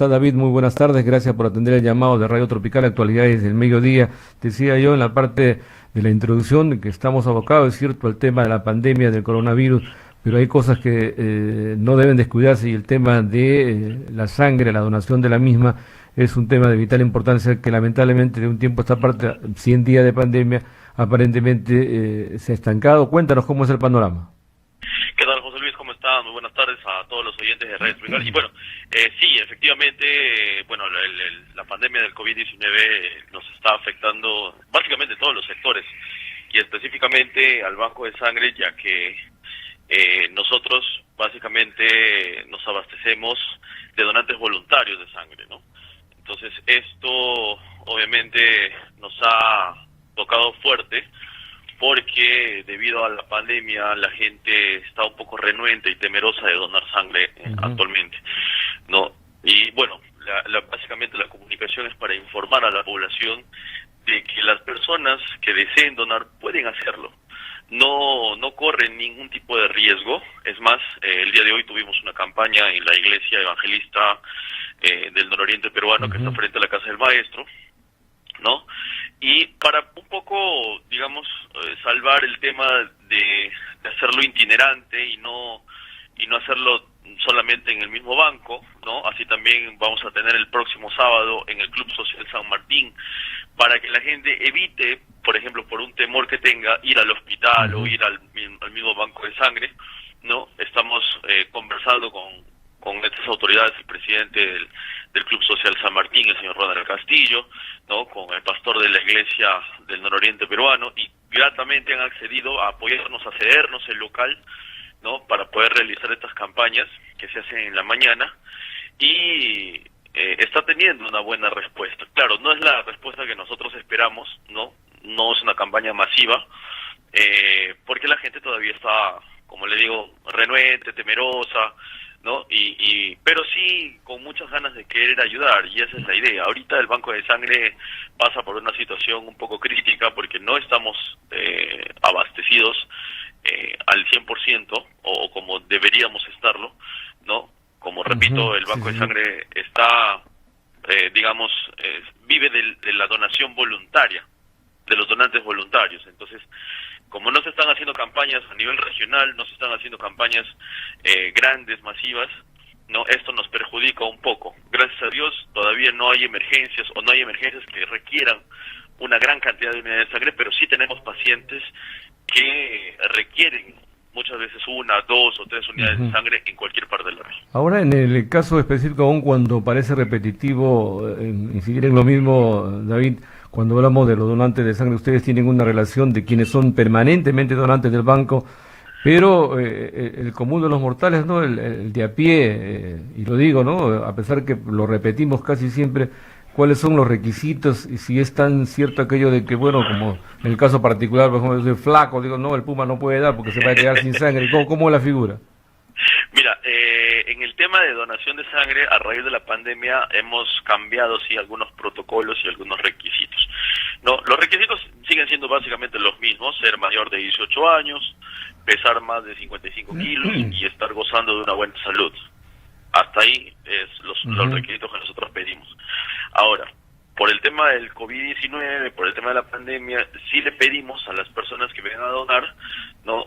está David? Muy buenas tardes, gracias por atender el llamado de Radio Tropical Actualidades del Mediodía. Decía yo en la parte de la introducción que estamos abocados, es cierto, al tema de la pandemia del coronavirus, pero hay cosas que no deben descuidarse y el tema de la sangre, la donación de la misma, es un tema de vital importancia que lamentablemente de un tiempo a esta parte, 100 días de pandemia, aparentemente se ha estancado. Cuéntanos cómo es el panorama. ¿Qué tal, José Luis? ¿Cómo está? Muy buenas tardes a todos los oyentes de Radio Tropical. Y bueno, sí, efectivamente, bueno, la pandemia del COVID-19 nos está afectando básicamente todos los sectores y específicamente al banco de sangre, ya que nosotros básicamente nos abastecemos de donantes voluntarios de sangre, ¿no? Entonces esto obviamente nos ha tocado fuerte porque debido a la pandemia la gente está un poco renuente y temerosa de donar sangre actualmente, ¿no? Y bueno, básicamente la comunicación es para informar a la población de que las personas que deseen donar pueden hacerlo. No corren ningún tipo de riesgo. Es más, el día de hoy tuvimos una campaña en la iglesia evangelista del nororiente peruano que está frente a la Casa del Maestro, ¿no? Y para un poco, digamos, salvar el tema de hacerlo itinerante y no hacerlo solamente en el mismo banco, ¿no? Así también vamos a tener el próximo sábado en el Club Social San Martín, para que la gente evite, por ejemplo, por un temor que tenga, ir al hospital o ir al mismo banco de sangre, ¿no? Estamos conversando con estas autoridades, el presidente del Club Social San Martín, el señor Ronald Castillo, ¿no? Con el pastor de la iglesia del nororiente peruano, y gratamente han accedido a apoyarnos, a cedernos el local, ¿no? Para poder realizar estas campañas que se hacen en la mañana, y está teniendo una buena respuesta. Claro, no es la respuesta que nosotros esperamos, ¿no? No es una campaña masiva, porque la gente todavía está, como le digo, renuente, temerosa, ¿no? Pero sí con muchas ganas de querer ayudar, y esa es la idea. Ahorita el banco de sangre pasa por una situación un poco crítica porque no estamos abastecidos al 100% o como deberíamos estarlo, ¿no? Como repito, el banco de sangre está, digamos, vive de la donación voluntaria, de los donantes voluntarios. Entonces, como no se están haciendo campañas a nivel regional, no se están haciendo campañas grandes, masivas, no, esto nos perjudica un poco. Gracias a Dios todavía no hay emergencias, o no hay emergencias que requieran una gran cantidad de unidades de sangre, pero sí tenemos pacientes que requieren muchas veces 1, 2 o 3 unidades de sangre en cualquier parte de la región. Ahora, en el caso específico, aún cuando parece repetitivo incidir en lo mismo, David, cuando hablamos de los donantes de sangre, ustedes tienen una relación de quienes son permanentemente donantes del banco, pero el común de los mortales, ¿no? El de a pie, y lo digo, ¿no? A pesar que lo repetimos casi siempre, ¿cuáles son los requisitos? Y si es tan cierto aquello de que, bueno, como en el caso particular, por ejemplo, yo soy flaco, digo, no, el Puma no puede dar porque se va a quedar sin sangre. ¿Cómo es la figura? Mira, en el tema de donación de sangre, a raíz de la pandemia, hemos cambiado, sí, algunos protocolos y algunos requisitos. No, los requisitos siguen siendo básicamente los mismos: ser mayor de 18 años, pesar más de 55 kilos y estar gozando de una buena salud. Hasta ahí es los requisitos que nosotros pedimos. Ahora, por el tema del COVID-19, por el tema de la pandemia, sí le pedimos a las personas que vengan a donar, ¿no?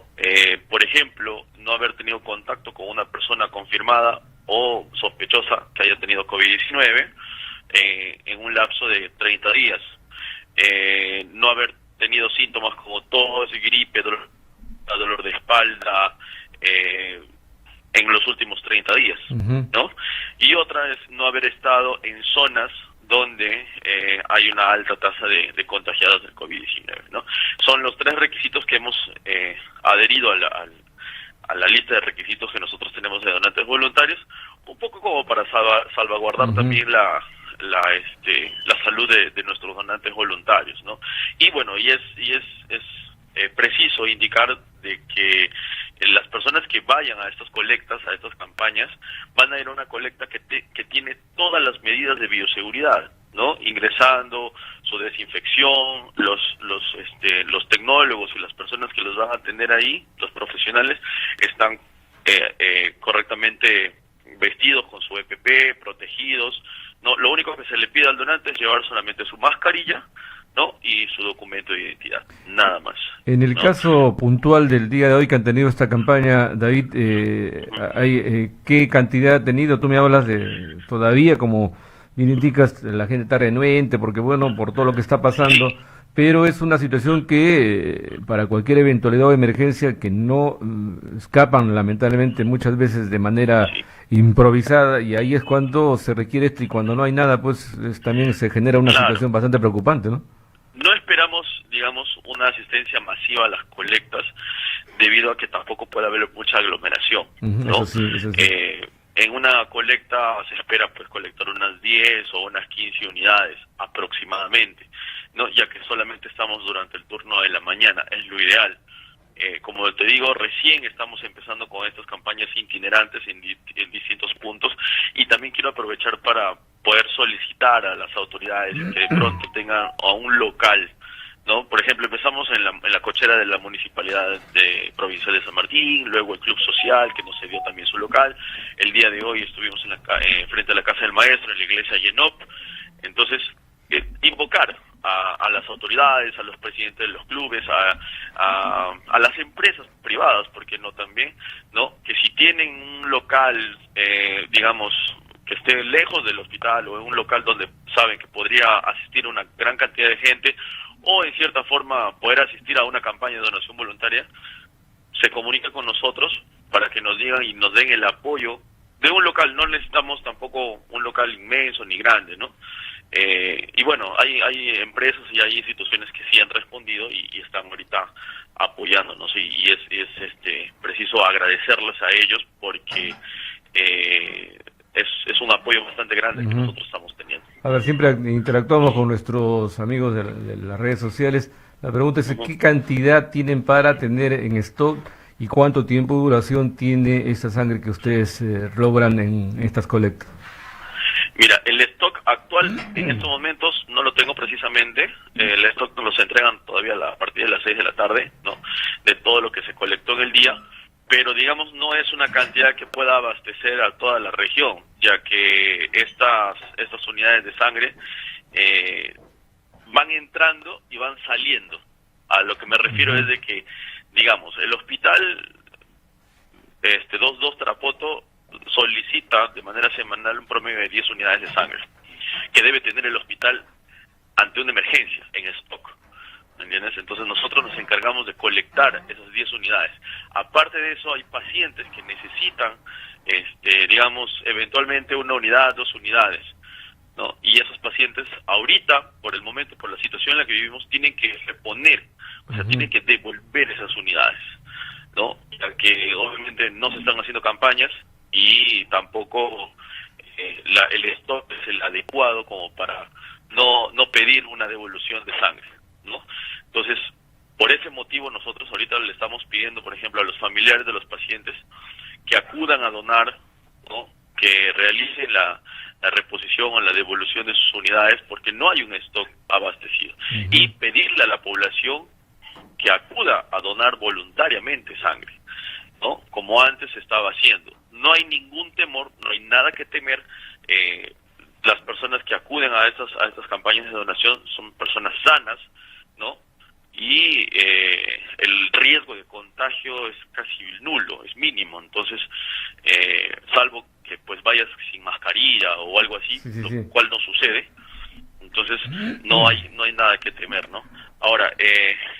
Por ejemplo, no haber tenido contacto con una persona confirmada o sospechosa que haya tenido COVID-19 en un lapso de 30 días. No haber tenido síntomas como tos, gripe, dolor de espalda, en los últimos 30 días, ¿no? Y otra es no haber estado en zonas donde hay una alta tasa de contagiados del COVID-19, ¿no? Son los 3 requisitos que hemos adherido a la lista de requisitos que nosotros tenemos de donantes voluntarios, un poco como para salvaguardar también la salud de nuestros donantes voluntarios, ¿no? Y bueno, y es preciso indicar de que las personas que vayan a estas colectas, a estas campañas, van a ir a una colecta que tiene todas las medidas de bioseguridad, ¿no? Ingresando, su desinfección, los tecnólogos y las personas que los van a atender ahí, los profesionales, están correctamente vestidos con su EPP, protegidos, ¿no? Lo único que se le pide al donante es llevar solamente su mascarilla, ¿no? Y su documento de identidad, nada más. En el caso puntual del día de hoy que han tenido esta campaña, David, ¿qué cantidad ha tenido? Tú me hablas de todavía, como bien indicas, la gente está renuente porque, bueno, por todo lo que está pasando, pero es una situación que para cualquier eventualidad o emergencia que no escapan lamentablemente muchas veces de manera improvisada, y ahí es cuando se requiere esto, y cuando no hay nada, pues también se genera una situación bastante preocupante, ¿no? No esperamos, digamos, una asistencia masiva a las colectas, debido a que tampoco puede haber mucha aglomeración, ¿no? Eso sí. En una colecta se espera pues colectar unas 10 o unas 15 unidades aproximadamente, ¿no? Ya que solamente estamos durante el turno de la mañana, es lo ideal. Como te digo, recién estamos empezando con estas campañas itinerantes en distintos puntos, y también quiero aprovechar para poder solicitar a las autoridades que de pronto tengan a un local, ¿no? Por ejemplo, empezamos en la cochera de la Municipalidad Provincial de San Martín, luego el Club Social, que nos cedió también su local. El día de hoy estuvimos frente a la Casa del Maestro, en la iglesia Yenop. Entonces, invocar a las autoridades, a los presidentes de los clubes, a las empresas privadas, porque no también, ¿no? Que si tienen un local, digamos, que esté lejos del hospital, o en un local donde saben que podría asistir una gran cantidad de gente, o en cierta forma poder asistir a una campaña de donación voluntaria, se comunica con nosotros para que nos digan y nos den el apoyo de un local. No necesitamos tampoco un local inmenso ni grande, ¿no? Y bueno, hay empresas y hay instituciones que sí han respondido y están ahorita apoyándonos, y es preciso agradecerles a ellos, porque es un apoyo bastante grande que nosotros estamos teniendo. A ver, siempre interactuamos con nuestros amigos de las redes sociales. La pregunta es, ¿qué cantidad tienen para tener en stock y cuánto tiempo de duración tiene esa sangre que ustedes logran en estas colectas? Mira, el stock actual en estos momentos no lo tengo precisamente. El stock nos los entregan todavía a partir de las 6 de la tarde, ¿no? De todo lo que se colectó en el día, pero digamos no es una cantidad que pueda abastecer a toda la región, ya que estas unidades de sangre van entrando y van saliendo. A lo que me refiero es de que, digamos, el hospital 2 Tarapoto solicita de manera semanal un promedio de 10 unidades de sangre que debe tener el hospital ante una emergencia en stock, ¿me entiendes? Entonces nosotros nos encargamos de colectar esas 10 unidades. Aparte de eso, hay pacientes que necesitan, digamos, eventualmente una unidad, 2 unidades, ¿no? Y esos pacientes ahorita, por el momento, por la situación en la que vivimos, tienen que reponer, o sea, tienen que devolver esas unidades, ¿no? Ya que obviamente no se están haciendo campañas, y tampoco el stock es el adecuado como para no pedir una devolución de sangre, ¿no? Entonces, por ese motivo nosotros ahorita le estamos pidiendo, por ejemplo, a los familiares de los pacientes que acudan a donar, ¿no? Que realicen la reposición o la devolución de sus unidades, porque no hay un stock abastecido. Y pedirle a la población que acuda a donar voluntariamente sangre, ¿no? Como antes se estaba haciendo. No hay ningún temor, no hay nada que temer. Las personas que acuden a estas campañas de donación son personas sanas, ¿no? Y el riesgo de contagio es casi nulo, es mínimo. Entonces, salvo que pues vayas sin mascarilla o algo así, lo cual no sucede, entonces no hay nada que temer, ¿no? Ahora,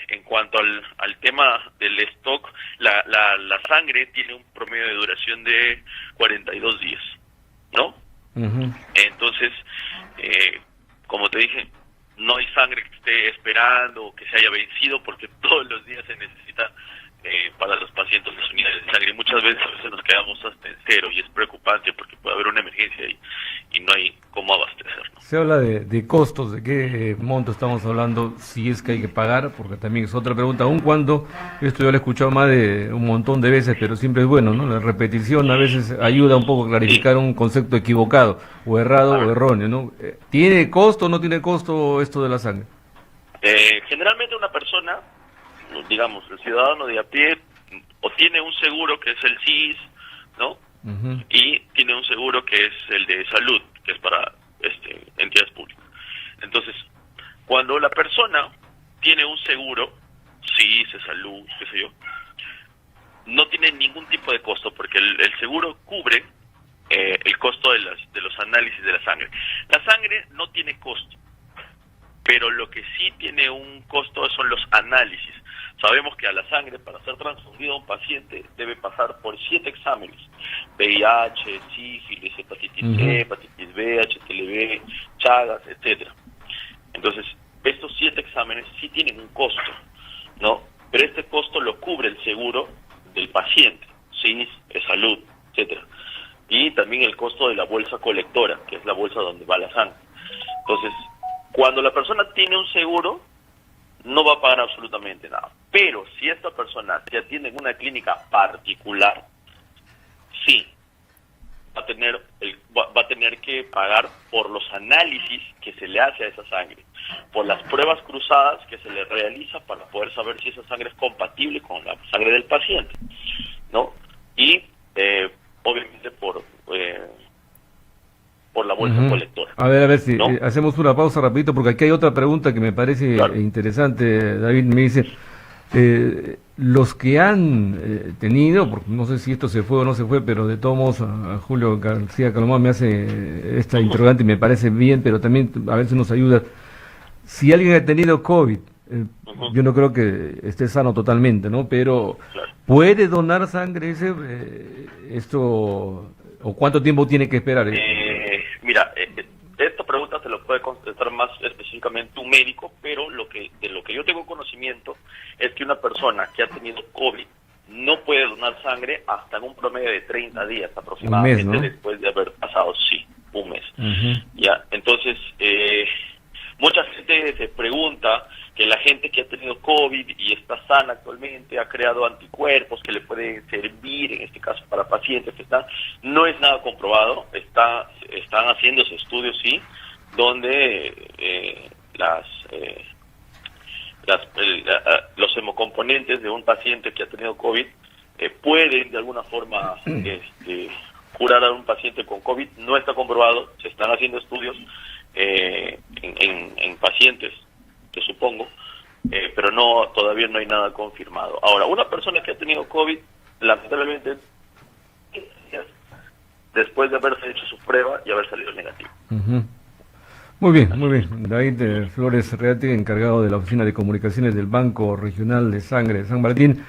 en cuanto al tema del stock, la sangre tiene un promedio de duración de 42 días, ¿no? Entonces, como te dije, no hay sangre que esté esperando o que se haya vencido, porque todos los días se necesita para los pacientes las unidades de sangre. Muchas veces a veces nos quedamos hasta en cero, y es preocupante porque puede haber una emergencia y no hay cómo abastecer, ¿no? Se habla de costos, ¿de qué monto estamos hablando? Si es que hay que pagar, porque también es otra pregunta, aun cuando esto yo lo he escuchado más de un montón de veces, pero siempre es bueno, ¿no? La repetición a veces ayuda un poco a clarificar un concepto equivocado, o errado o erróneo, ¿no? ¿Tiene costo o no tiene costo esto de la sangre? Generalmente una persona, digamos, el ciudadano de a pie, o tiene un seguro que es el CIS, ¿no? y tiene un seguro que es el de salud, que es para entidades públicas. Entonces, cuando la persona tiene un seguro, CICE, salud, qué sé yo, no tiene ningún tipo de costo, porque el seguro cubre el costo de los análisis de la sangre. La sangre no tiene costo, pero lo que sí tiene un costo son los análisis. Sabemos que a la sangre, para ser transfundido a un paciente, debe pasar por 7 exámenes: VIH, sífilis, hepatitis C, hepatitis B, HTLV, Chagas, etcétera. Entonces, estos 7 exámenes sí tienen un costo, ¿no? Pero este costo lo cubre el seguro del paciente, CIS, salud, etcétera. Y también el costo de la bolsa colectora, que es la bolsa donde va la sangre. Entonces, cuando la persona tiene un seguro, no va a pagar absolutamente nada. Pero si esta persona se atiende en una clínica particular, sí, va a tener que pagar por los análisis que se le hace a esa sangre, por las pruebas cruzadas que se le realiza para poder saber si esa sangre es compatible con la sangre del paciente, ¿no? Y obviamente por la bolsa colectora. A ver si ¿no? Hacemos una pausa rapidito, porque aquí hay otra pregunta que me parece interesante. David me dice, los que han tenido, porque no sé si esto se fue o no se fue, pero de todos modos a Julio García Calomán me hace esta interrogante y me parece bien, pero también a veces nos ayuda. Si alguien ha tenido COVID, yo no creo que esté sano totalmente, ¿no? Pero ¿puede donar sangre esto, o cuánto tiempo tiene que esperar? Mira, esta pregunta te lo puede contestar más específicamente un médico, pero de lo que yo tengo conocimiento es que una persona que ha tenido COVID no puede donar sangre hasta en un promedio de 30 días aproximadamente, un mes, ¿no? Después de haber pasado, un mes. Ya, entonces, mucha gente se pregunta que la gente que ha tenido COVID y está sana actualmente ha creado anticuerpos que le pueden servir, en este caso para pacientes que están, no es nada comprobado. Están haciéndose estudios, sí, donde los hemocomponentes de un paciente que ha tenido COVID pueden de alguna forma curar a un paciente con COVID. No está comprobado, se están haciendo estudios en pacientes, que supongo, pero todavía no hay nada confirmado. Ahora, una persona que ha tenido COVID, lamentablemente, después de haberse hecho su prueba y haber salido negativo. Muy bien. David Flores Reati, encargado de la Oficina de Comunicaciones del Banco Regional de Sangre de San Martín,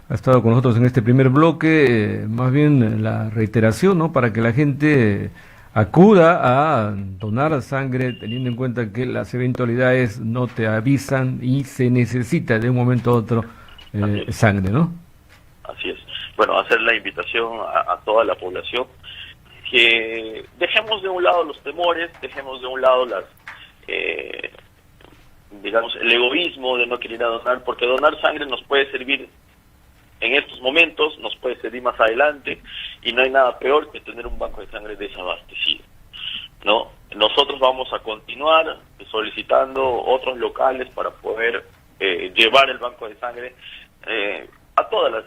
ha estado con nosotros en este primer bloque. Más bien la reiteración, ¿no?, para que la gente acuda a donar sangre, teniendo en cuenta que las eventualidades no te avisan y se necesita de un momento a otro sangre, ¿no? Así es. Bueno, hacer la invitación a toda la población que dejemos de un lado los temores, dejemos de un lado el egoísmo de no querer ir a donar, porque donar sangre nos puede servir en estos momentos, nos puede servir más adelante, y no hay nada peor que tener un banco de sangre desabastecido, ¿no? Nosotros vamos a continuar solicitando otros locales para poder llevar el banco de sangre a toda la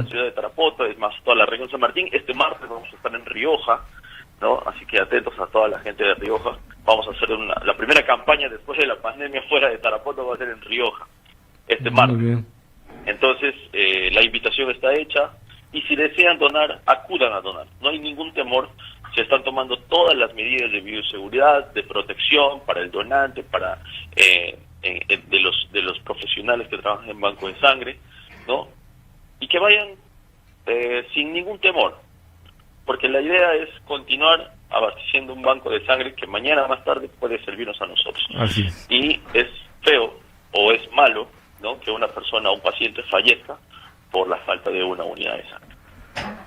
ciudad de Tarapoto, es más, toda la región de San Martín. Este martes vamos a estar en Rioja, ¿no? Así que atentos a toda la gente de Rioja. Vamos a hacer la primera campaña después de la pandemia fuera de Tarapoto, va a ser en Rioja, este martes. Muy bien. Entonces, la invitación está hecha, y si desean donar, acudan a donar. No hay ningún temor, se están tomando todas las medidas de bioseguridad, de protección para el donante, para de los profesionales que trabajan en banco de sangre, ¿no? Y que vayan sin ningún temor, porque la idea es continuar abasteciendo un banco de sangre que mañana más tarde puede servirnos a nosotros. Así es. Y es feo o es malo, ¿no?, que una persona, un paciente, fallezca por la falta de una unidad de sangre.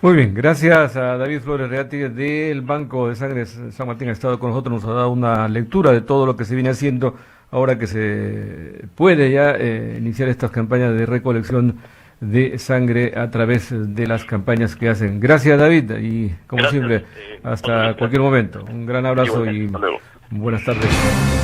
Muy bien, gracias a David Flores Reati del Banco de Sangre San Martín. Ha estado con nosotros, nos ha dado una lectura de todo lo que se viene haciendo ahora que se puede ya iniciar estas campañas de recolección de sangre a través de las campañas que hacen. Gracias, David, y como siempre, hasta cualquier momento. Un gran abrazo y buenas tardes.